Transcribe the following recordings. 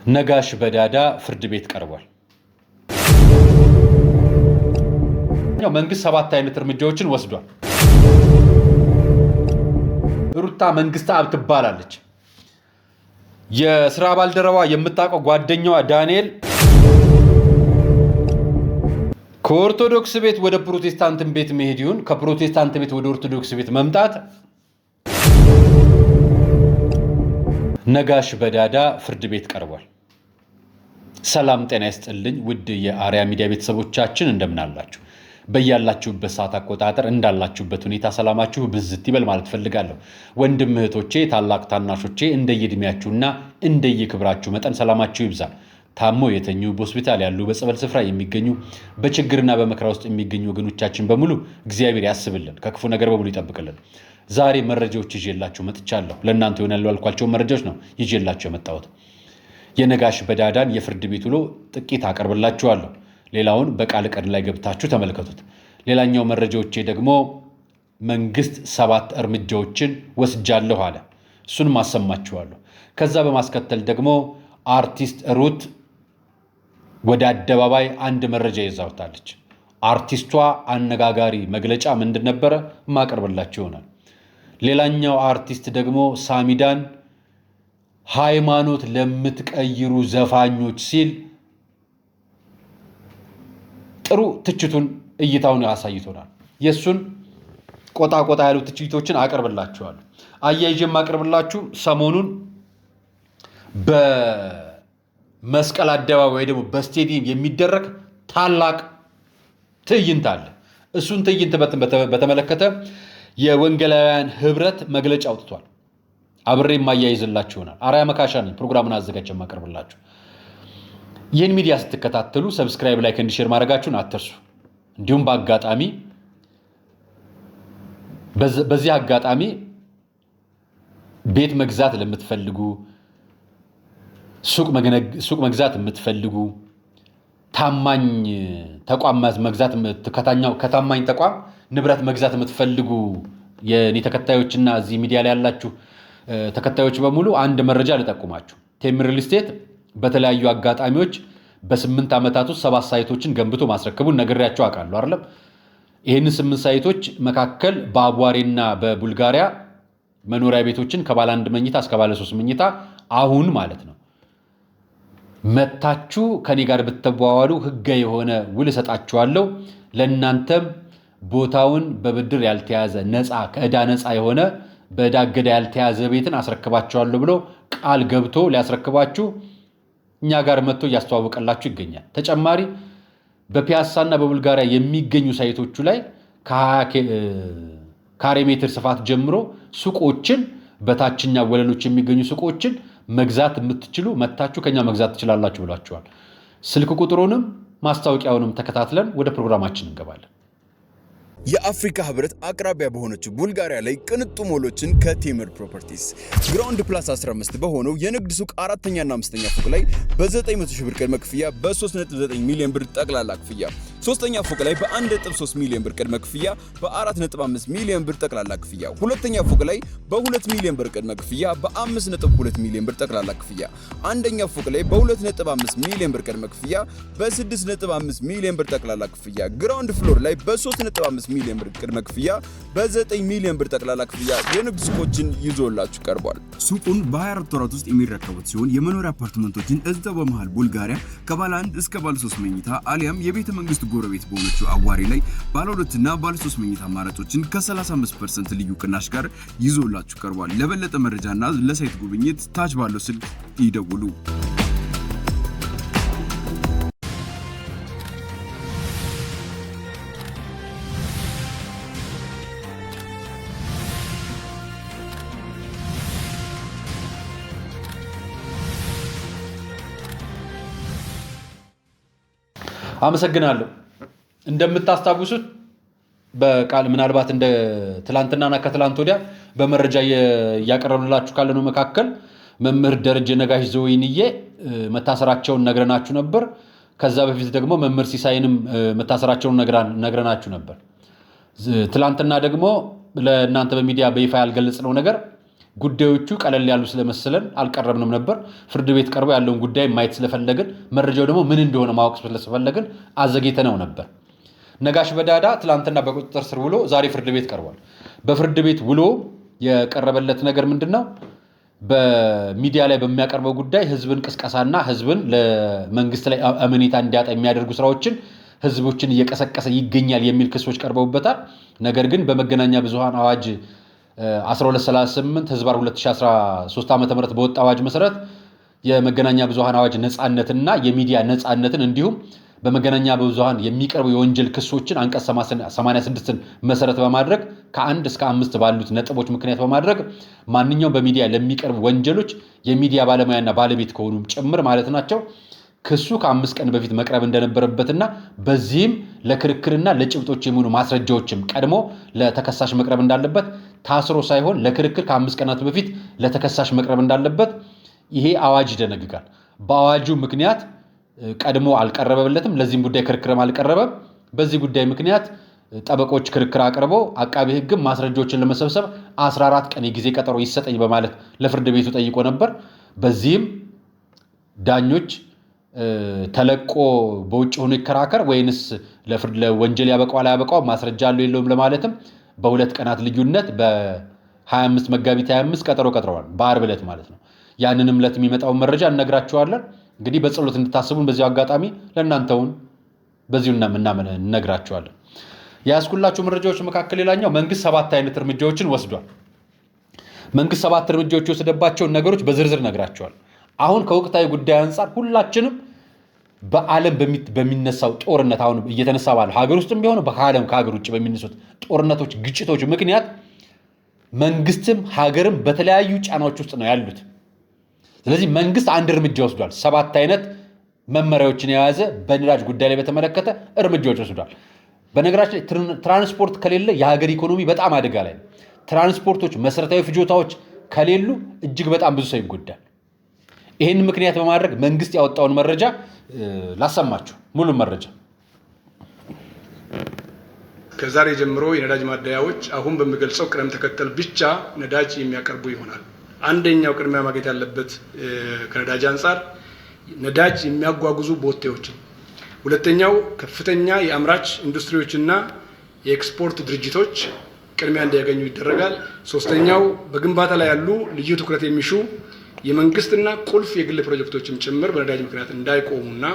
ነጋሽ በዳዳ ፍርድ ቤት ቀርቧል። መንግስት 7 አይነት እርምጃዎችን ወስዷል። ሩታ መንግስት አብ ትባላለች። የስራ ባልደረባ የምታውቀው ጓደኛዋ ዳንኤል ከኦርቶዶክስ ቤት ወደ ፕሮቴስታንት ቤት መሄድ ይሁን ከፕሮቴስታንት ቤት ወደ ኦርቶዶክስ ቤት መምጣት ነጋሽ በዳዳ ፍርድ ቤት ቀርቧል። ሰላም ጤና ይስጥልኝ ውድ የአርያ ሚዲያ ቤተሰቦቻችን እንደምን አላችሁ? በያላችሁበት ሰዓት አቆጣጠር እንዳላችሁበት ሁኔታ ሰላማችሁ ብዝት ይበል ማለት ፈልጋለሁ። ወንድም እህቶቼ፣ ታላቅ ታናሾቼ እንደየእድሜያችሁና እንደየክብራችሁ መጠን ሰላማችሁ ይብዛ። ታሞ የተኙ በሆስፒታል ያሉ በጸበል ስፍራ የሚገኙ በችግርና በመከራ ውስጥ የሚገኙ ወገኖቻችን በሙሉ እግዚአብሔር ያስብልን፣ ከክፉ ነገር በሙሉ ይጠብቅልን። ዛሬ መረጃዎች ይዤላችሁ መጥቻለሁ። ለእናንተ ይሆናሉ ያልኳቸው መረጃዎች ነው ይዤላችሁ የመጣሁት። የነጋሽ በዳዳን የፍርድ ቤት ውሎ ጥቂት አቀርብላችኋለሁ። ሌላውን በቃል ቀን ላይ ገብታችሁ ተመልከቱት። ሌላኛው መረጃዎቼ ደግሞ መንግስት 7 እርምጃዎችን ወስጃለሁ አለ። እሱን ማሰማችኋለሁ። ከዛ በማስከተል ደግሞ አርቲስት ሩት ወደ አደባባይ አንድ መረጃ ይዛውታለች። አርቲስቷ አነጋጋሪ መግለጫ ምንድን ነበረ ማቀርብላችሁ ይሆናል። ሌላኛው አርቲስት ደግሞ ሳሚዳን ሃይማኖት ለምትቀይሩ ዘፋኞች ሲል ጥሩ ትችቱን እይታውን አሳይቶናል። የሱን ቆጣ ያሉ ትችቶችን አቀርብላችኋለሁ። አያይዤም አቀርብላችሁ ሰሞኑን በመስቀል አደባባይ ወይ ደግሞ በስቴዲየም የሚደረግ ታላቅ ትዕይንት አለ። እሱን ትዕይንት በተመለከተ የወንጌላውያን ህብረት መግለጫ አውጥቷል። አብሬ ማያይዝላችሁ ይሆናል። አርያ መካሻ ነኝ፣ ፕሮግራሙን አዘጋጅቼ ማቀርብላችሁ። ይህን ሚዲያ ስትከታተሉ ሰብስክራይብ፣ ላይክ፣ ሼር ማድረጋችሁን አትርሱ። እንዲሁም በዚህ አጋጣሚ ቤት መግዛት ለምትፈልጉ፣ ሱቅ መግዛት የምትፈልጉ፣ ታማኝ ተቋም መግዛት ከታማኝ ተቋም ንብረት መግዛት የምትፈልጉ የኔ ተከታዮችና እዚህ ሚዲያ ላይ ያላችሁ ተከታዮች በሙሉ አንድ መረጃ ልጠቁማችሁ። ቴምር ሪል ስቴት በተለያዩ አጋጣሚዎች በ8 ዓመታት ውስጥ 7 ሳይቶችን ገንብቶ ማስረከቡን ነግሬያቸው አውቃለሁ አይደለም? ይህን 8 ሳይቶች መካከል በአቧሬና በቡልጋሪያ መኖሪያ ቤቶችን ከባለ 1 መኝታ እስከ ባለ 3 መኝታ አሁን ማለት ነው መታችሁ ከኔ ጋር ብትዋዋሉ ህጋዊ የሆነ ውል እሰጣችኋለሁ። ለእናንተም ቦታውን በብድር ያልተያዘ ነፃ ከዕዳ ነፃ የሆነ በዕዳ እገዳ ያልተያዘ ቤትን አስረክባችኋለሁ ብሎ ቃል ገብቶ ሊያስረክባችሁ እኛ ጋር መጥቶ እያስተዋወቀላችሁ ይገኛል። ተጨማሪ በፒያሳና በቡልጋሪያ የሚገኙ ሳይቶቹ ላይ ከ20 ካሬ ሜትር ስፋት ጀምሮ ሱቆችን በታችኛ ወለሎች የሚገኙ ሱቆችን መግዛት የምትችሉ መታችሁ ከኛ መግዛት ትችላላችሁ ብሏቸዋል። ስልክ ቁጥሩንም ማስታወቂያውንም ተከታትለን ወደ ፕሮግራማችን እንገባለን። የአፍሪካ ህብረት አቅራቢያ በሆነችው ቡልጋሪያ ላይ ቅንጡ ሞሎችን ከቴምር ፕሮፐርቲስ ግራውንድ ፕላስ 15 በሆነው የንግድ ሱቅ 4ኛና 5ኛ ፎቅ ላይ በ900 ሺህ ብር ቅድመ ክፍያ በ3.9 ሚሊዮን ብር ጠቅላላ ክፍያ፣ 3ኛ ፎቅ ላይ በ1.3 ሚሊዮን ብር ቅድመ ክፍያ በ4.5 ሚሊዮን ብር ጠቅላላ ክፍያ፣ 2ኛ ፎቅ ላይ በ2 ሚሊዮን ብር ቅድመ ክፍያ በ5.2 ሚሊዮን ብር ጠቅላላ ክፍያ፣ 1ኛ ፎቅ ላይ በ2.5 ሚሊዮን ብር ቅድመ ክፍያ በ6.5 ሚሊዮን ብር ጠቅላላ ክፍያ፣ ግራውንድ ፍሎር ላይ በ3.5 ሚሊዮን ብር ቅድመ ክፍያ በ9 ሚሊዮን ብር ጠቅላላ ክፍያ የንግድ ሱቆችን ይዞላችሁ ቀርቧል። ሱቁን በ24 ወራት ውስጥ የሚረከቡት ሲሆን የመኖሪያ አፓርትመንቶችን እዛው በመሃል ቡልጋሪያ ከባለ 1 እስከ ባለ 3 መኝታ አሊያም የቤተ መንግስት ጎረቤት በሆነችው አዋሪ ላይ ባለ 2 እና ባለ 3 መኝታ አማራጮችን ከ35% ልዩ ቅናሽ ጋር ይዞላችሁ ቀርቧል። ለበለጠ መረጃና ለሳይት ጉብኝት ታች ባለው ስልክ ይደውሉ። አመሰግናለሁ። እንደምታስታውሱት በቃል ምናልባት እንደ ትላንትናና ከትላንት ወዲያ በመረጃ ያቀረብንላችሁ ካለነው መካከል መምህር ደረጀ ነጋሽ ዘወይንዬ መታሰራቸውን ነግረናችሁ ነበር። ከዛ በፊት ደግሞ መምህር ሲሳይንም መታሰራቸውን ነግረናችሁ ነበር። ትላንትና ደግሞ ለእናንተ በሚዲያ በይፋ ያልገለጽነው ነገር ጉዳዮቹ ቀለል ያሉ ስለመሰለን አልቀረብንም ነበር ፍርድ ቤት ቀርቦ ያለውን ጉዳይ ማየት ስለፈለግን መረጃው ደግሞ ምን እንደሆነ ማወቅ ስለፈለግን አዘግይተነው ነበር ነጋሽ በዳዳ ትላንትና በቁጥጥር ስር ውሎ ዛሬ ፍርድ ቤት ቀርቧል በፍርድ ቤት ውሎ የቀረበለት ነገር ምንድነው በሚዲያ ላይ በሚያቀርበው ጉዳይ ህዝብን ቅስቀሳና ህዝብን ለመንግስት ላይ አመኔታ እንዲያጣ የሚያደርጉ ስራዎችን ህዝቦችን እየቀሰቀሰ ይገኛል የሚል ክሶች ቀርበውበታል ነገር ግን በመገናኛ ብዙሃን አዋጅ 1238 ህዝባር 2013 ዓ.ም በወጣ አዋጅ መሰረት የመገናኛ ብዙሃን አዋጅ ነፃነትና የሚዲያ ነፃነትን እንዲሁም በመገናኛ ብዙሃን የሚቀርቡ የወንጀል ክሶችን አንቀጽ 86ን መሰረት በማድረግ ከ1 እስከ 5 ባሉት ነጥቦች ምክንያት በማድረግ ማንኛውም በሚዲያ ለሚቀርቡ ወንጀሎች የሚዲያ ባለሙያና ባለቤት ከሆኑም ጭምር ማለት ናቸው ክሱ ከ5 ቀን በፊት መቅረብ እንደነበረበትና በዚህም ለክርክርና ለጭብጦች የሚሆኑ ማስረጃዎችም ቀድሞ ለተከሳሽ መቅረብ እንዳለበት ታስሮ ሳይሆን ለክርክር ከ5 ቀናት በፊት ለተከሳሽ መቅረብ እንዳለበት ይሄ አዋጅ ይደነግጋል በአዋጁ ምክንያት ቀድሞ አልቀረበለትም ለዚህም ጉዳይ ክርክርም አልቀረበም በዚህ ጉዳይ ምክንያት ጠበቆች ክርክር አቀርበው አቃቤ ህግም ማስረጃዎችን ለመሰብሰብ 14 ቀን ጊዜ ቀጠሮ ይሰጠኝ በማለት ለፍርድ ቤቱ ጠይቆ ነበር በዚህም ዳኞች ተለቆ በውጭ ሆኖ ይከራከር ወይንስ ለፍርድ ለወንጀል ያበቃው አላያበቃው ማስረጃ አለው የለውም ለማለትም በሁለት ቀናት ልዩነት በ25 መጋቢት 25 ቀጠሮ ቀጥረዋል በአርብ ዕለት ማለት ነው ያንንም ዕለት የሚመጣው መረጃ እንነግራችኋለን እንግዲህ በጸሎት እንድታስቡን በዚሁ አጋጣሚ ለእናንተውን በዚሁና ምናምን እንነግራችኋለን ያስኩላችሁ መረጃዎች መካከል ሌላኛው መንግስት 7 አይነት እርምጃዎችን ወስዷል መንግስት 7 እርምጃዎች ወሰደባቸው ነገሮች በዝርዝር ነግራችኋል አሁን ከወቅታዊ ጉዳይ አንፃር ሁላችንም በአለም በሚነሳው ጦርነት አሁን እየተነሳ ባለ ሀገር ውስጥም ቢሆን በዓለም ከሀገር ውጭ በሚነሱት ጦርነቶች ግጭቶች ምክንያት መንግስትም ሀገርም በተለያዩ ጫናዎች ውስጥ ነው ያሉት ስለዚህ መንግስት አንድ እርምጃ ወስዷል 7 አይነት መመሪያዎችን የያዘ በነዳጅ ጉዳይ ላይ በተመለከተ እርምጃዎች ወስዷል በነገራችን ትራንስፖርት ከሌለ የሀገር ኢኮኖሚ በጣም አደጋ ላይ ነው ትራንስፖርቶች መሰረታዊ ፍጆታዎች ከሌሉ እጅግ በጣም ብዙ ሰው ይጎዳል ይሄን ምክንያት በማድረግ መንግስት ያወጣውን መረጃ ላሰማችሁ ሙሉ መረጃ ከዛሬ ጀምሮ የነዳጅ ማደያዎች አሁን በሚገልጸው ቅደም ተከተል ብቻ ነዳጅ የሚያቀርቡ ይሆናል አንደኛው ቅድሚያ ማግኘት ያለበት ከነዳጅ አንፃር ነዳጅ የሚያጓጉዙ ቦቴዎችን ሁለተኛው ከፍተኛ የአምራች ኢንዱስትሪዎችና የኤክስፖርት ድርጅቶች ቅድሚያ እንዲያገኙ ይደረጋል ሶስተኛው በግንባታ ላይ ያሉ ልዩ ትኩረት የሚሹ የመንግስትና ቁልፍ የግል ፕሮጀክቶችም ጭምር በነዳጅ ምክንያት እንዳይቆሙና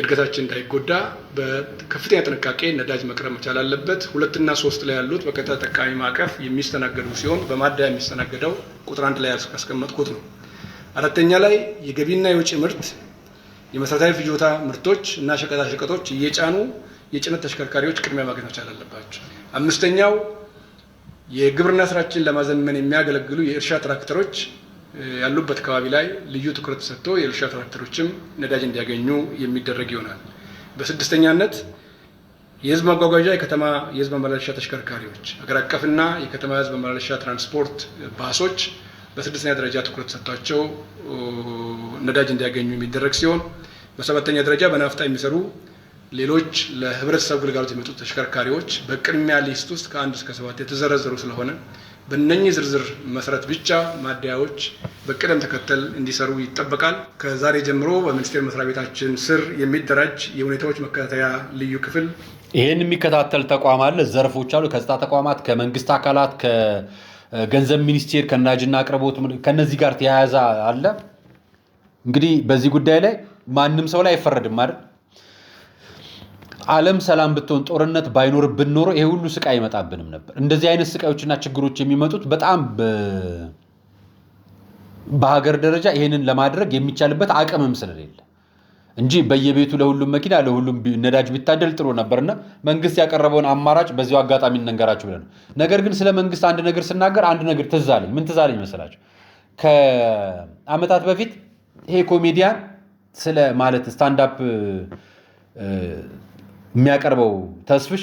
እድገታችን እንዳይጎዳ በከፍተኛ ጥንቃቄ ነዳጅ መቅረብ መቻል አለበት 2 እና 3 ላይ ያሉት በቀጥታ ተጠቃሚ ማዕቀፍ የሚስተናገዱ ሲሆን በማደያ የሚስተናገደው ቁጥር 1 ላይ ያስቀመጥኩት ነው አራተኛ ላይ የገቢና የውጭ ምርት የመሰረታዊ ፍጆታ ምርቶች እና ሸቀጣ ሸቀጦች እየጫኑ የጭነት ተሽከርካሪዎች ቅድሚያ ማግኘት መቻል አለባቸው አምስተኛው የግብርና ስራችን ለማዘመን የሚያገለግሉ የእርሻ ትራክተሮች ያሉበት አካባቢ ላይ ልዩ ትኩረት ሰጥቶ የእርሻ ትራክተሮችም ነዳጅ እንዲያገኙ የሚደረግ ይሆናል በስድስተኛነት የህዝብ ማጓጓዣ የከተማ የህዝብ ማመላለሻ ተሽከርካሪዎች ሀገር አቀፍና የከተማ የህዝብ ማመላለሻ ትራንስፖርት ባሶች በስድስተኛ ደረጃ ትኩረት ሰጥቷቸው ነዳጅ እንዲያገኙ የሚደረግ ሲሆን በሰባተኛ ደረጃ በናፍጣ የሚሰሩ ሌሎች ለህብረተሰብ ግልጋሎት የሚመጡ ተሽከርካሪዎች በቅድሚያ ሊስት ውስጥ ከ1 እስከ 7 የተዘረዘሩ ስለሆነ በእነኚህ ዝርዝር መሰረት ብቻ ማደያዎች በቅደም ተከተል እንዲሰሩ ይጠበቃል ከዛሬ ጀምሮ በሚኒስቴር መስሪያ ቤታችን ስር የሚደራጅ የሁኔታዎች መከታተያ ልዩ ክፍል ይሄን የሚከታተል ተቋም አለ ዘርፎች አሉ ከጸጥታ ተቋማት ከመንግስት አካላት ከገንዘብ ሚኒስቴር ከነዳጅና አቅርቦት ከነዚህ ጋር ተያያዘ አለ እንግዲህ በዚህ ጉዳይ ላይ ማንንም ሰው ላይ አይፈረድም አይደል ዓለም ሰላም ብትሆን ጦርነት ባይኖርብን ኖሮ ይሄ ሁሉ ስቃይ ይመጣብንም ነበር እንደዚህ አይነት ስቃዮችና ችግሮች የሚመጡት በጣም በሀገር ደረጃ ይሄንን ለማድረግ የሚቻልበት አቅምም ስለሌለ እንጂ በየቤቱ ለሁሉም መኪና ለሁሉም ነዳጅ ቢታደል ጥሩ ነበርና መንግስት ያቀረበውን አማራጭ በዚሁ አጋጣሚ እንነግራችሁ ብለን ነገር ግን ስለ መንግስት አንድ ነገር ስናገር አንድ ነገር ትዛለኝ ምን ትዛለኝ መሰላችሁ ከአመታት በፊት ይሄ ኮሜዲያን ስለ ማለት ስታንድ አፕ የሚያቀርበው ተስፍሽ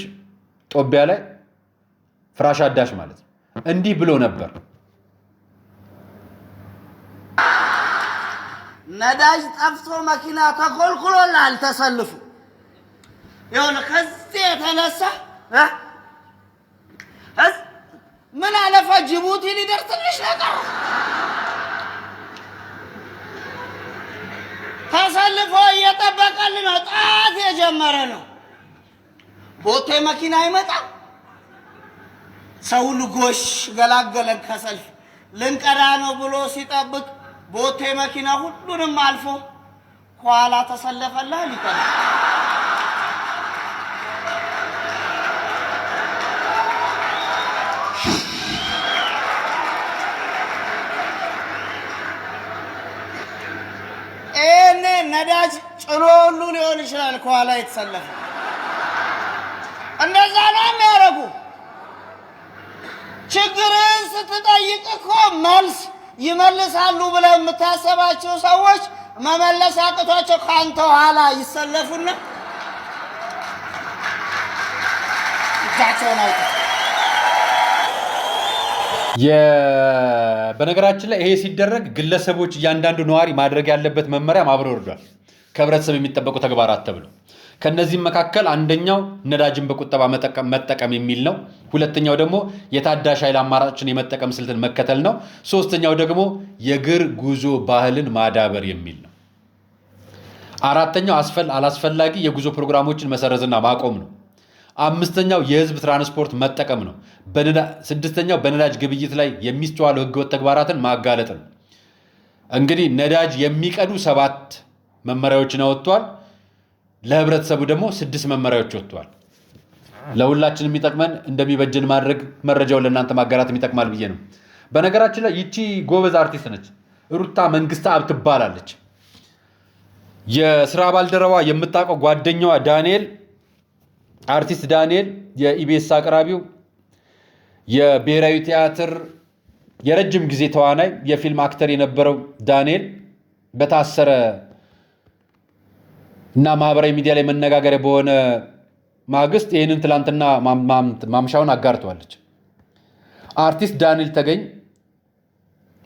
ጦቢያ ላይ ፍራሽ አዳሽ ማለት እንዲህ ብሎ ነበር ነዳጅ ጠፍቶ መኪና ተኮልኩሎላል ተሰልፉ የሆነ ከዚህ የተነሳ ምን አለፈ ጅቡቲ ሊደርስ ትንሽ ነገር ተሰልፎ እየጠበቀልን ነው። ጣት የጀመረ ነው። ቦቴ መኪና አይመጣም። ሰው ልጎሽ ገላገለን ከሰልፍ ልንቀዳ ነው ብሎ ሲጠብቅ ቦቴ መኪና ሁሉንም አልፎ ኋላ ተሰለፈላ ሊቀር ነዳጅ ጭኖ ሁሉ ሊሆን ይችላል ከኋላ የተሰለፈ እንደዛ ነው የሚያደርጉ። ችግርን ስትጠይቅ እኮ መልስ ይመልሳሉ ብለው የምታሰባቸው ሰዎች መመለስ አቅቷቸው ካንተ ኋላ ይሰለፉና እጃቸውን አውጡ። በነገራችን ላይ ይሄ ሲደረግ ግለሰቦች እያንዳንዱ ነዋሪ ማድረግ ያለበት መመሪያ ማብሮ ወርዷል። ከህብረተሰብ የሚጠበቁ ተግባራት ተብሎ ከነዚህም መካከል አንደኛው ነዳጅን በቁጠባ መጠቀም የሚል ነው። ሁለተኛው ደግሞ የታዳሽ ኃይል አማራጮችን የመጠቀም ስልትን መከተል ነው። ሶስተኛው ደግሞ የእግር ጉዞ ባህልን ማዳበር የሚል ነው። አራተኛው አላስፈላጊ የጉዞ ፕሮግራሞችን መሰረዝና ማቆም ነው። አምስተኛው የህዝብ ትራንስፖርት መጠቀም ነው። ስድስተኛው በነዳጅ ግብይት ላይ የሚስተዋሉ ህገወጥ ተግባራትን ማጋለጥ ነው። እንግዲህ ነዳጅ የሚቀዱ 7 መመሪያዎችን አወጥቷል። ለህብረተሰቡ ደግሞ 6 መመሪያዎች ወጥቷል። ለሁላችንም የሚጠቅመን እንደሚበጀን ማድረግ መረጃውን ለእናንተ ማጋራት የሚጠቅማል ብዬ ነው። በነገራችን ላይ ይቺ ጎበዝ አርቲስት ነች። ሩታ መንግስትአብ ትባላለች። የስራ ባልደረባ የምታውቀው ጓደኛዋ ዳንኤል አርቲስት ዳንኤል የኢቢኤስ አቅራቢው የብሔራዊ ቲያትር የረጅም ጊዜ ተዋናይ የፊልም አክተር የነበረው ዳንኤል በታሰረ እና ማህበራዊ ሚዲያ ላይ መነጋገሪያ በሆነ ማግስት ይህንን ትላንትና ማምሻውን አጋርተዋለች። አርቲስት ዳንኤል ተገኝ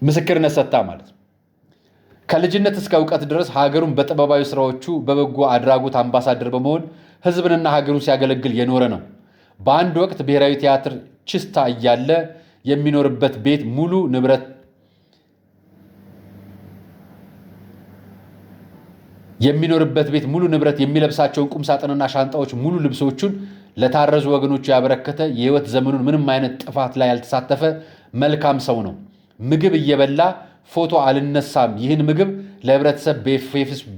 ምስክርነት ሰጥታ ማለት ነው። ከልጅነት እስከ እውቀት ድረስ ሀገሩን በጥበባዊ ስራዎቹ በበጎ አድራጎት አምባሳደር በመሆን ህዝብንና ሀገሩን ሲያገለግል የኖረ ነው። በአንድ ወቅት ብሔራዊ ቲያትር ችስታ እያለ የሚኖርበት ቤት ሙሉ ንብረት የሚለብሳቸውን ቁም ሳጥንና ሻንጣዎች ሙሉ ልብሶቹን ለታረዙ ወገኖቹ ያበረከተ የህይወት ዘመኑን ምንም አይነት ጥፋት ላይ ያልተሳተፈ መልካም ሰው ነው። ምግብ እየበላ ፎቶ አልነሳም። ይህን ምግብ ለህብረተሰብ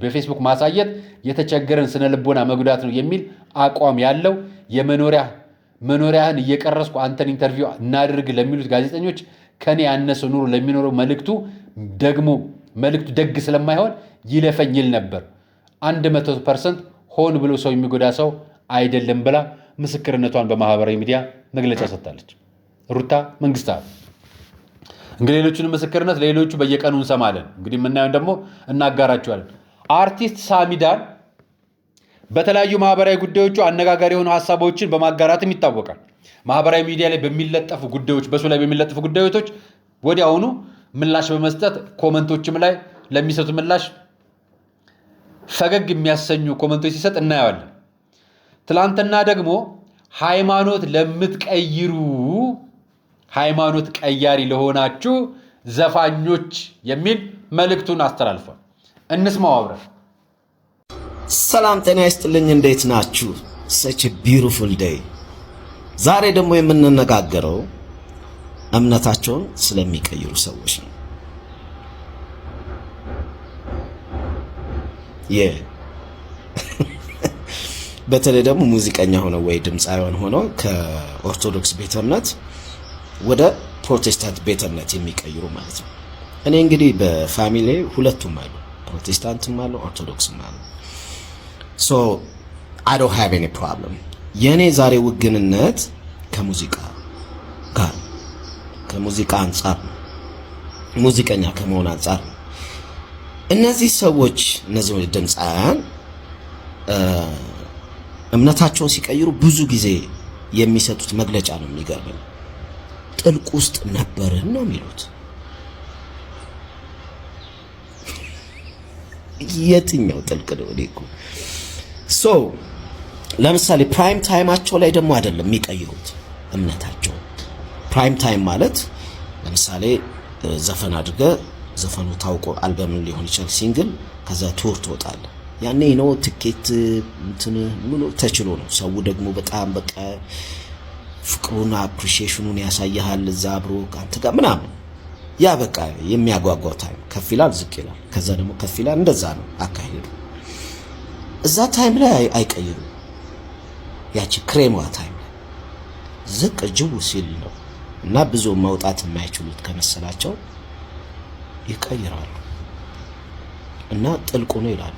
በፌስቡክ ማሳየት የተቸገረን ስነ ልቦና መጉዳት ነው የሚል አቋም ያለው መኖሪያህን እየቀረስኩ አንተን ኢንተርቪው እናድርግ ለሚሉት ጋዜጠኞች ከኔ ያነሰው ኑሮ ለሚኖረው መልእክቱ ደግ ስለማይሆን ይለፈኝ ይል ነበር። 100% ሆን ብሎ ሰው የሚጎዳ ሰው አይደለም ብላ ምስክርነቷን በማህበራዊ ሚዲያ መግለጫ ሰጥታለች። ሩታ መንግስትአብ እንግዲህ ሌሎቹን ምስክርነት ለሌሎቹ በየቀኑ እንሰማለን። እንግዲህ የምናየውን ደግሞ እናጋራቸዋለን። አርቲስት ሳሚዳን በተለያዩ ማህበራዊ ጉዳዮቹ አነጋጋሪ የሆኑ ሀሳቦችን በማጋራትም ይታወቃል። ማህበራዊ ሚዲያ ላይ በሚለጠፉ ጉዳዮች በሱ ላይ በሚለጠፉ ጉዳዮች ወዲያውኑ ምላሽ በመስጠት ኮመንቶችም ላይ ለሚሰጡ ምላሽ ፈገግ የሚያሰኙ ኮመንቶች ሲሰጥ እናየዋለን። ትላንትና ደግሞ ሃይማኖት ለምትቀይሩ ሃይማኖት ቀያሪ ለሆናችሁ ዘፋኞች የሚል መልእክቱን አስተላልፏል። እንስማው አብረን። ሰላም ጤና ይስጥልኝ፣ እንዴት ናችሁ? such a beautiful day። ዛሬ ደግሞ የምንነጋገረው እምነታቸውን ስለሚቀይሩ ሰዎች ነው። በተለይ ደግሞ ሙዚቀኛ ሆነው ወይ ድምፃውያን ሆነው ከኦርቶዶክስ ቤተ እምነት ወደ ፕሮቴስታንት ቤተ እምነት የሚቀይሩ ማለት ነው። እኔ እንግዲህ በፋሚሊ ሁለቱም አሉ፣ ፕሮቴስታንትም አሉ ኦርቶዶክስም አሉ። so I don't have any problem። የኔ ዛሬ ውግንነት ከሙዚቃ ጋር ከሙዚቃ አንፃር ነው፣ ሙዚቀኛ ከመሆን አንፃር ነው። እነዚህ ሰዎች እነዚህ ድምፃውያን እምነታቸውን ሲቀይሩ ብዙ ጊዜ የሚሰጡት መግለጫ ነው የሚገርመኝ። ጥልቅ ውስጥ ነበርን ነው የሚሉት። የትኛው ጥልቅ ነው? እኮ ሶ ለምሳሌ ፕራይም ታይማቸው ላይ ደግሞ አይደለም የሚቀይሩት እምነታቸው። ፕራይም ታይም ማለት ለምሳሌ ዘፈን አድርገ ዘፈኑ ታውቆ አልበም ሊሆን ይችላል ሲንግል ከዛ ቱር ትወጣለህ ያኔ ነው ትኬት እንትን ሙሉ ተችሎ ነው ሰው ደግሞ በጣም በቃ ፍቅሩን አፕሪሺዬሽኑን ያሳያል እዛ አብሮ አንተ ጋር ምናምን ያ በቃ የሚያጓጓው ታይም ከፍ ይላል ዝቅ ይላል ከዛ ደግሞ ከፍ ይላል እንደዛ ነው አካሄዱ እዛ ታይም ላይ አይቀይሩ ያቺ ክሬሟ ታይም ዝቅ ጅው ሲል ነው እና ብዙ መውጣት የማይችሉት ከመሰላቸው ይቀይራሉ እና ጥልቁ ነው ይላሉ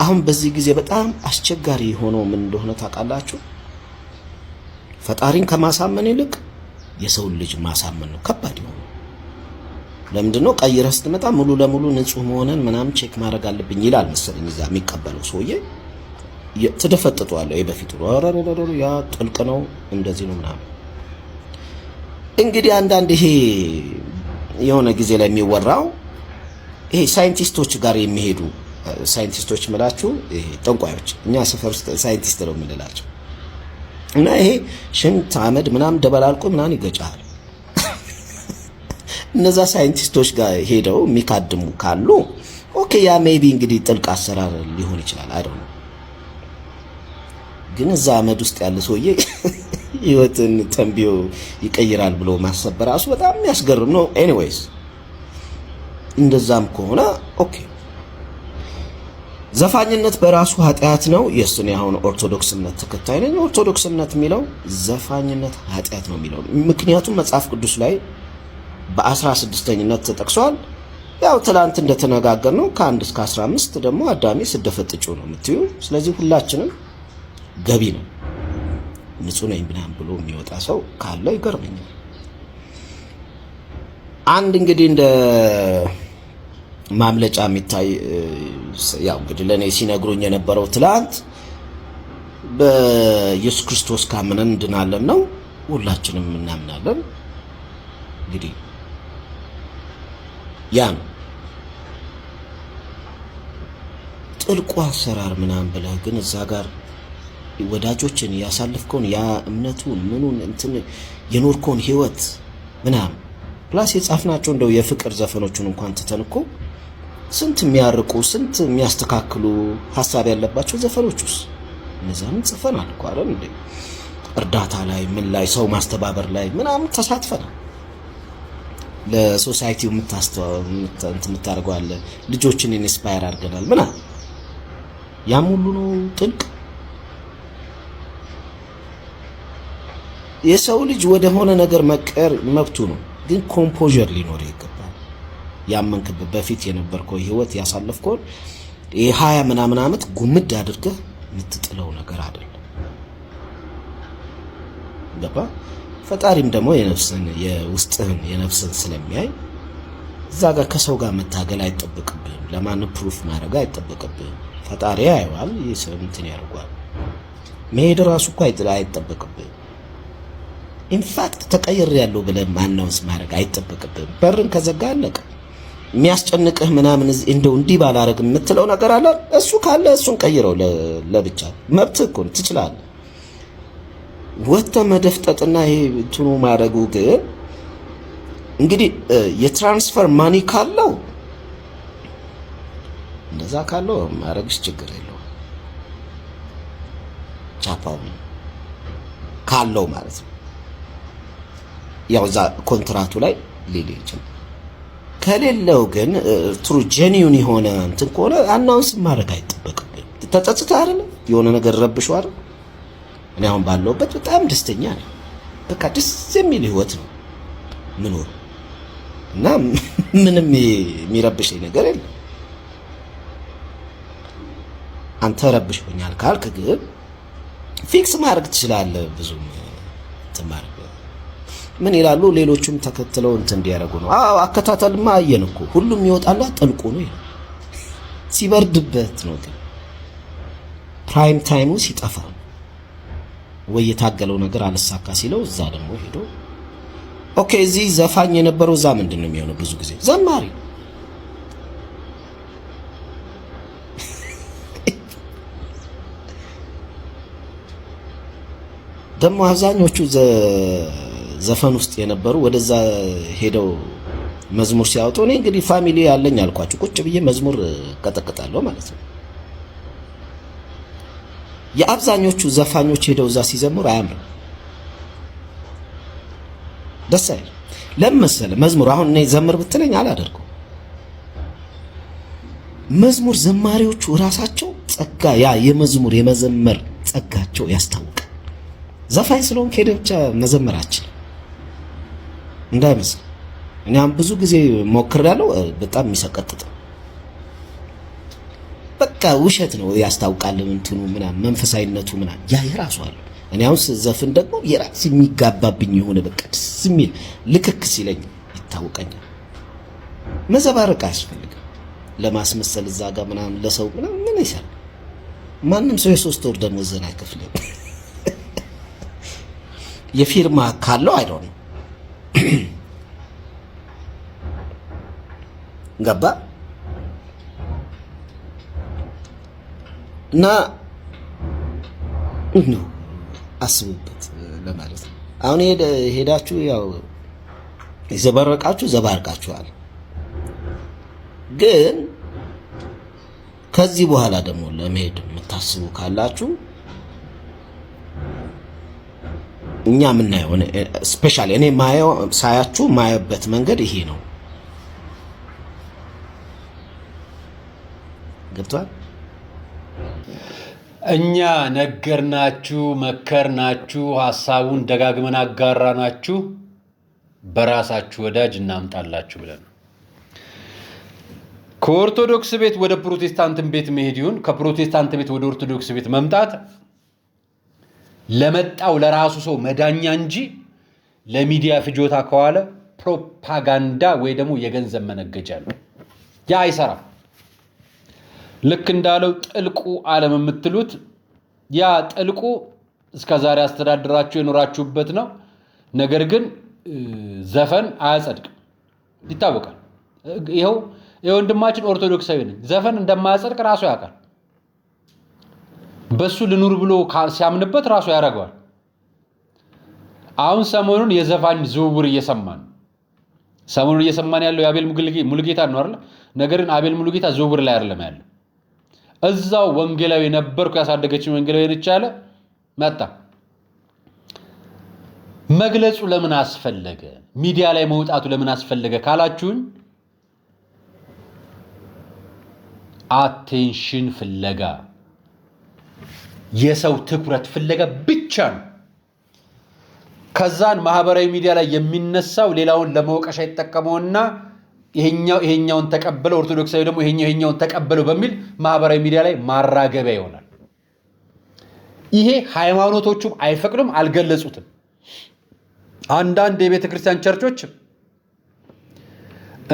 አሁን በዚህ ጊዜ በጣም አስቸጋሪ ሆኖ ምን እንደሆነ ታውቃላችሁ ፈጣሪን ከማሳመን ይልቅ የሰው ልጅ ማሳመን ነው ከባድ ነው ለምንድነው ቀይረህ ስትመጣ ሙሉ ለሙሉ ንጹህ መሆንን ምናምን ቼክ ማድረግ አለብኝ ይላል መሰለኝ እዛ የሚቀበለው ሰውዬ ተደፈጥጧል በፊቱ ያ ጥልቅ ነው እንደዚህ ነው ምናምን እንግዲህ አንዳንድ ይሄ የሆነ ጊዜ ላይ የሚወራው ይሄ ሳይንቲስቶች ጋር የሚሄዱ ሳይንቲስቶች መላችሁ ይሄ ጠንቋዮች እኛ ሰፈር ሳይንቲስት ነው የምንላቸው እና ይሄ ሽንት አመድ ምናምን ደበላልቆ ምናምን ይገጫል እነዛ ሳይንቲስቶች ጋር ሄደው የሚካድሙ ካሉ ኦኬ ያ ሜቢ እንግዲህ ጥልቅ አሰራር ሊሆን ይችላል አይደል ግን እዛ አመድ ውስጥ ያለ ሰውዬ ህይወትን ተንቢዮ ይቀይራል ብሎ ማሰብ ራሱ በጣም የሚያስገርም ነው ኤኒዌይስ እንደዛም ከሆነ ኦኬ ዘፋኝነት በራሱ ኃጢያት ነው የሱን ያሁን ኦርቶዶክስነት ተከታይ ነኝ ኦርቶዶክስነት የሚለው ዘፋኝነት ኃጢያት ነው የሚለው ምክንያቱም መጽሐፍ ቅዱስ ላይ በ16ኛነት ተጠቅሷል ያው ትላንት እንደተነጋገር ነው ከ1 እስከ 15 ደግሞ አዳሚ ስደፈጥጩ ነው የምትዩ ስለዚህ ሁላችንም ገቢ ነው ንጹህ ነኝ ብናም ብሎ የሚወጣ ሰው ካለ ይገርመኛል አንድ እንግዲህ እንደ ማምለጫ የሚታይ ያው እንግዲህ ለኔ ሲነግሩኝ የነበረው ትላንት በኢየሱስ ክርስቶስ ካመነን እንድናለን ነው ሁላችንም እናምናለን እንግዲህ ያን ጥልቁ አሰራር ምናምን ብለህ ግን እዛ ጋር ወዳጆችን ያሳልፍከውን ያ እምነቱን ምኑን እንትን የኖርኮን ህይወት ምናምን ፕላስ የጻፍናቸው እንደው የፍቅር ዘፈኖቹን እንኳን ተተንኮ ስንት የሚያርቁ ስንት የሚያስተካክሉ ሐሳብ ያለባቸው ዘፈኖችስ እነዛን ጽፈናል እኮ አይደል እንዴ እርዳታ ላይ ምን ላይ ሰው ማስተባበር ላይ ምናምን ተሳትፈናል ለሶሳይቲው የምታስተዋምታርገው አለ ልጆችን ኢንስፓየር አድርገናል ምናምን ያም ሁሉ ነው ጥልቅ የሰው ልጅ ወደ ሆነ ነገር መቀር መብቱ ነው ግን ኮምፖዠር ሊኖር ይገባል ያመንክበት በፊት የነበርከው ህይወት ያሳለፍከው የ20 ምናምን አመት ጉምድ አድርገህ የምትጥለው ነገር አይደለም ገባ ፈጣሪም ደግሞ የነፍስን የውስጥህን የነፍስን ስለሚያይ እዛ ጋር ከሰው ጋር መታገል አይጠበቅብህም ለማንም ፕሩፍ ማድረግ አይጠበቅብህም ፈጣሪ ያየዋል ይሰምትን ያርጓል መሄድ ራሱ እኮ አይጠበቅብህም ኢንፋክት ተቀየር ያለው ብለህ ማናውንስ ማድረግ አይጠበቅብህም በርን ከዘጋ አለቀ የሚያስጨንቅህ ምናምን እንደው እንዲህ ባላረግ የምትለው ነገር አለ እሱ ካለ እሱን ቀይረው ለብቻ መብትህ እኮ ትችላለህ ወጥተ መደፍጠጥና ይሄ እንትኑ ማድረጉ ግን እንግዲህ የትራንስፈር ማኒ ካለው እንደዛ ካለው ማድረግሽ ችግር የለውም ቻፓው ካለው ማለት ነው ያው ዛ ኮንትራቱ ላይ ሊሊች ከሌለው ግን ትሩ ጄኒዩን የሆነ እንትን ከሆነ አናውንስ ማድረግ አይጠበቅብህም ተጸጽተህ አይደል የሆነ ነገር ረብሽው አይደል እኔ አሁን ባለውበት በጣም ደስተኛ ነኝ በቃ ደስ የሚል ህይወት ነው ምኖር እና ምንም የሚረብሽኝ ነገር የለም አንተ ረብሽኛል ካልክ ግን ፊክስ ማድረግ ትችላለህ ብዙ ተማርክ ምን ይላሉ ሌሎችም ተከትለው እንትን እንዲያረጉ ነው አከታተልማ አየን እኮ ሁሉም ይወጣላ ጥልቁ ነው ይላል ሲበርድበት ነው ግን ፕራይም ታይሙ ሲጠፋ ወይ የታገለው ነገር አልሳካ ሲለው እዛ ደግሞ ሄዶ ኦኬ እዚህ ዘፋኝ የነበረው እዛ ምንድነው የሚሆነው ብዙ ጊዜ ዘማሪ ደግሞ አብዛኞቹ ዘፈን ውስጥ የነበሩ ወደዛ ሄደው መዝሙር ሲያወጡ እኔ እንግዲህ ፋሚሊ ያለኝ አልኳችሁ ቁጭ ብዬ መዝሙር ቀጠቅጣለሁ ማለት ነው። የአብዛኞቹ ዘፋኞች ሄደው እዛ ሲዘምሩ አያምርም፣ ደስ አይልም። ለምን መሰለህ? መዝሙር አሁን እኔ ዘምር ብትለኝ አላደርገው። መዝሙር ዘማሪዎቹ ራሳቸው ጸጋ፣ ያ የመዝሙር የመዘመር ጸጋቸው ያስታውቃል። ዘፋኝ ስለሆንክ ሄደህ ብቻ መዘመራችን እንዳይመስል። እኛም ብዙ ጊዜ ሞክሬያለሁ፣ በጣም የሚሰቀጥጥ በቃ ውሸት ነው፣ ያስታውቃል። እንትኑ ምናምን መንፈሳዊነቱ ምናምን ያ የራሱ አለ። እኔ አሁን ስዘፍን ደግሞ የራስ የሚጋባብኝ የሆነ በቃ ደስ የሚል ልክክ ሲለኝ ይታወቀኛል። መዘባረቅ አያስፈልግም። ለማስመሰል እዛ ጋር ምናምን ለሰው ምናምን ምን ይሰራል? ማንም ሰው የ3 ወር ደሞዝን አይከፍልም። የፊርማ ካለው አይደለም ገባ እና ነው አስቡበት ለማለት ነው። አሁን ሄዳችሁ ያው የዘባረቃችሁ ዘባርቃችኋል። ግን ከዚህ በኋላ ደግሞ ለመሄድ የምታስቡ ካላችሁ እኛ የምናየው ስፔሻሊ እኔ ሳያችሁ ማየበት መንገድ ይሄ ነው። ገብቷል? እኛ ነገርናችሁ፣ መከርናችሁ፣ ሐሳቡን ደጋግመን አጋራናችሁ፣ በራሳችሁ ወዳጅ እናምጣላችሁ ብለን ከኦርቶዶክስ ቤት ወደ ፕሮቴስታንት ቤት መሄድ ይሁን ከፕሮቴስታንት ቤት ወደ ኦርቶዶክስ ቤት መምጣት ለመጣው ለራሱ ሰው መዳኛ እንጂ ለሚዲያ ፍጆታ ከዋለ ፕሮፓጋንዳ ወይ ደግሞ የገንዘብ መነገጃ ነው። ያ አይሰራም። ልክ እንዳለው ጥልቁ ዓለም የምትሉት ያ ጥልቁ እስከዛሬ አስተዳድራችሁ የኖራችሁበት ነው። ነገር ግን ዘፈን አያጸድቅም፣ ይታወቃል። ይኸው የወንድማችን ኦርቶዶክሳዊ ነኝ ዘፈን እንደማያጸድቅ ራሱ ያውቃል። በሱ ልኑር ብሎ ሲያምንበት ራሱ ያደርገዋል። አሁን ሰሞኑን የዘፋኝ ዝውውር እየሰማን ያለው የአቤል ሙሉጌታ ነው አይደል? ነገር ግን አቤል ሙሉጌታ ዝውውር ላይ አይደለም ያለው። እዛው ወንጌላዊ ነበርኩ ያሳደገችኝ ወንጌላዊ ነች ያለ መጣ። መግለጹ ለምን አስፈለገ? ሚዲያ ላይ መውጣቱ ለምን አስፈለገ ካላችሁኝ አቴንሽን ፍለጋ፣ የሰው ትኩረት ፍለጋ ብቻ ነው። ከዛን ማህበራዊ ሚዲያ ላይ የሚነሳው ሌላውን ለመወቀሻ ይጠቀመውና ይሄኛውን ተቀበለው ኦርቶዶክሳዊ ደግሞ ይሄኛውን ተቀበለው በሚል ማህበራዊ ሚዲያ ላይ ማራገቢያ ይሆናል። ይሄ ሃይማኖቶቹም አይፈቅዱም፣ አልገለጹትም። አንዳንድ የቤተ ክርስቲያን ቸርቾች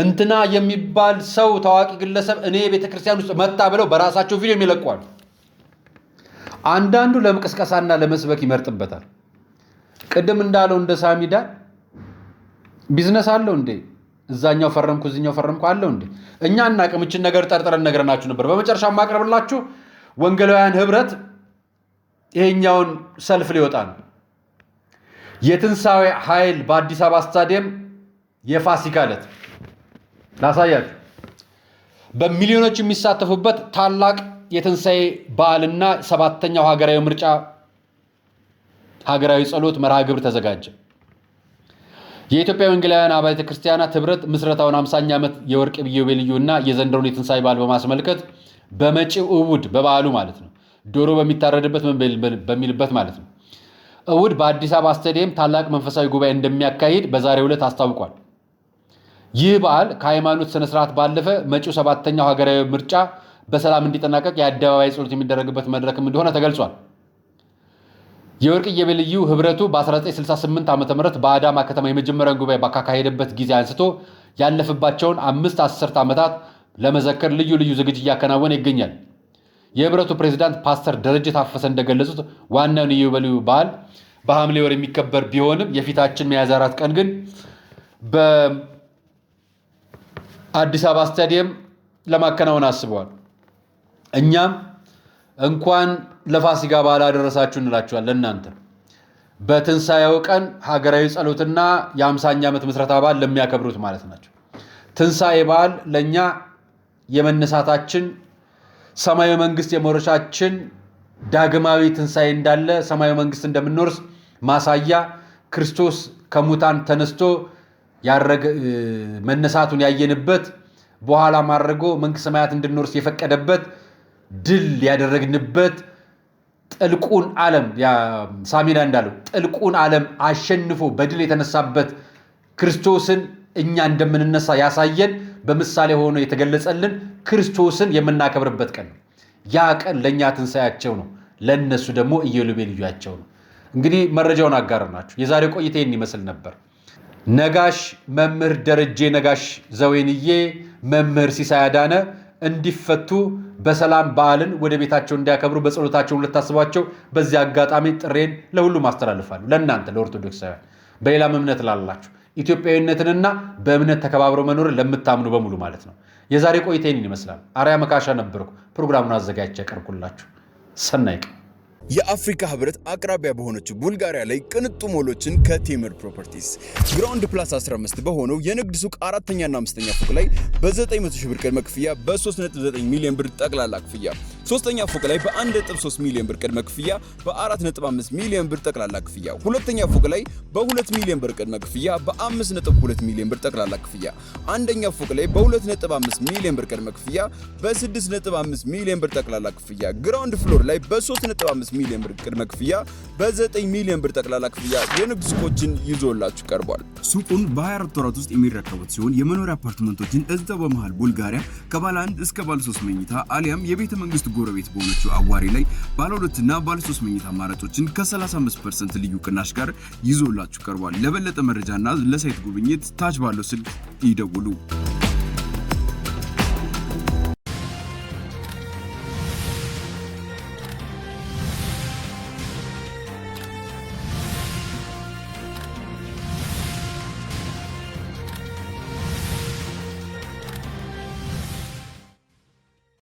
እንትና የሚባል ሰው ታዋቂ ግለሰብ እኔ ቤተ ክርስቲያን ውስጥ መጣ ብለው በራሳቸው ቪዲዮ የሚለቋሉ። አንዳንዱ ለምቅስቀሳና ለመስበክ ይመርጥበታል። ቅድም እንዳለው እንደ ሳሚዳ ቢዝነስ አለው እንዴ? እዛኛው ፈረምኩ እዚኛው ፈረምኩ አለው እንዴ? እኛ እናቅም። እችን ነገር ጠርጥረን ነግረናችሁ ነበር። በመጨረሻ ማቅረብላችሁ ወንጌላውያን ህብረት ይሄኛውን ሰልፍ ሊወጣ ነው። የትንሣኤ ኃይል በአዲስ አበባ ስታዲየም የፋሲካ ዕለት ላሳያችሁ። በሚሊዮኖች የሚሳተፉበት ታላቅ የትንሣኤ በዓልና 7ኛው ሀገራዊ ምርጫ ሀገራዊ ጸሎት መርሃ ግብር ተዘጋጀ። የኢትዮጵያ ወንጌላውያን አብያተ ክርስቲያናት ህብረት ምስረታውን 50ኛ ዓመት የወርቅ ኢዮቤልዩና የዘንድሮውን የትንሣኤ በዓል በማስመልከት በመጪው እሑድ በበዓሉ ማለት ነው ዶሮ በሚታረድበት በሚልበት ማለት ነው እሑድ በአዲስ አበባ ስታዲየም ታላቅ መንፈሳዊ ጉባኤ እንደሚያካሂድ በዛሬው ዕለት አስታውቋል። ይህ በዓል ከሃይማኖት ስነ ስርዓት ባለፈ መጪው 7ኛው ሀገራዊ ምርጫ በሰላም እንዲጠናቀቅ የአደባባይ ጸሎት የሚደረግበት መድረክም እንደሆነ ተገልጿል። የወርቅ ኢዮቤልዩ ህብረቱ በ1968 ዓ.ም በአዳማ ከተማ የመጀመሪያውን ጉባኤ ባካሄደበት ጊዜ አንስቶ ያለፈባቸውን 5 አስርት ዓመታት ለመዘከር ልዩ ልዩ ዝግጅት እያከናወነ ይገኛል። የህብረቱ ፕሬዝዳንት ፓስተር ደረጀ ታፈሰ እንደገለጹት ዋናውን የኢዮቤልዩ በዓል በሐምሌ ወር የሚከበር ቢሆንም የፊታችን ሚያዝያ 4 ቀን ግን በአዲስ አበባ ስታዲየም ለማከናወን አስበዋል። እኛም እንኳን ለፋሲካ በዓል አደረሳችሁ እንላችኋለን። እናንተ በትንሳኤው ቀን ሀገራዊ ጸሎትና የ50ኛ ዓመት ምስረታ በዓል ለሚያከብሩት ማለት ናቸው። ትንሳኤ በዓል ለኛ የመነሳታችን ሰማያዊ መንግስት የመውረሻችን ዳግማዊ ትንሳኤ እንዳለ ሰማያዊ መንግስት እንደምንወርስ ማሳያ ክርስቶስ ከሙታን ተነስቶ ያረገ መነሳቱን ያየንበት በኋላ ማረጎ መንግስተ ሰማያት እንድንወርስ የፈቀደበት ድል ያደረግንበት ጥልቁን ዓለም ሳሚና እንዳለው ጥልቁን ዓለም አሸንፎ በድል የተነሳበት ክርስቶስን እኛ እንደምንነሳ ያሳየን በምሳሌ ሆኖ የተገለጸልን ክርስቶስን የምናከብርበት ቀን ነው። ያ ቀን ለኛ ትንሳኤያቸው ነው፣ ለነሱ ደግሞ ኢዮቤልዩአቸው ነው። እንግዲህ መረጃውን አጋርናችሁ የዛሬ ቆይታዬን ይመስል ነበር። ነጋሽ መምህር ደረጀ ነጋሽ ዘወይንዬ መምህር ሲሳይ አዳነ እንዲፈቱ በሰላም በዓልን ወደ ቤታቸው እንዲያከብሩ በጸሎታቸው ልታስቧቸው በዚህ አጋጣሚ ጥሬን ለሁሉም አስተላልፋለሁ። ለእናንተ ለኦርቶዶክሳውያን በሌላም እምነት ላላችሁ ኢትዮጵያዊነትንና በእምነት ተከባብረው መኖርን ለምታምኑ በሙሉ ማለት ነው። የዛሬ ቆይታዬን ይመስላል። አርያ መካሻ ነበርኩ። ፕሮግራሙን አዘጋጅቼ ያቀርብኩላችሁ። ሰናይ ቀን። የአፍሪካ ህብረት አቅራቢያ በሆነችው ቡልጋሪያ ላይ ቅንጡ ሞሎችን ከቴምር ፕሮፐርቲስ ግራውንድ ፕላስ 15 በሆነው የንግድ ሱቅ 4ኛና 5ኛ ፎቅ ላይ በ900 ሺህ ብር ቅድመ ክፍያ በ3.9 ሚሊዮን ብር ጠቅላላ ክፍያ፣ 3ኛ ፎቅ ላይ በ1.3 ሚሊዮን ብር ቅድመ ክፍያ በ4.5 ሚሊዮን ብር ጠቅላላ ክፍያ፣ 2ኛ ፎቅ ላይ በ2 ሚሊዮን ብር ቅድመ ክፍያ በ5.2 ሚሊዮን ብር ጠቅላላ ክፍያ፣ 1ኛ ፎቅ ላይ በ2.5 ሚሊዮን ብር ቅድመ ክፍያ በ6.5 ሚሊዮን ብር ጠቅላላ ክፍያ፣ ግራውንድ ፍሎር ላይ በ3.5 ሚሊዮን ብር ቅድመ ክፍያ በ9 ሚሊዮን ብር ጠቅላላ ክፍያ የንግድ ሱቆችን ይዞላችሁ ቀርቧል። ሱቁን በ24 ወራት ውስጥ የሚረከቡት ሲሆን የመኖሪያ አፓርትመንቶችን እዛው በመሃል ቡልጋሪያ ከባለ 1 እስከ ባለ 3 መኝታ አሊያም የቤተ መንግስት ጎረቤት በሆነችው አዋሪ ላይ ባለ 2 እና ባለ 3 መኝታ አማራጮችን ከ35% ልዩ ቅናሽ ጋር ይዞላችሁ ቀርቧል። ለበለጠ መረጃና ለሳይት ጉብኝት ታች ባለው ስልክ ይደውሉ።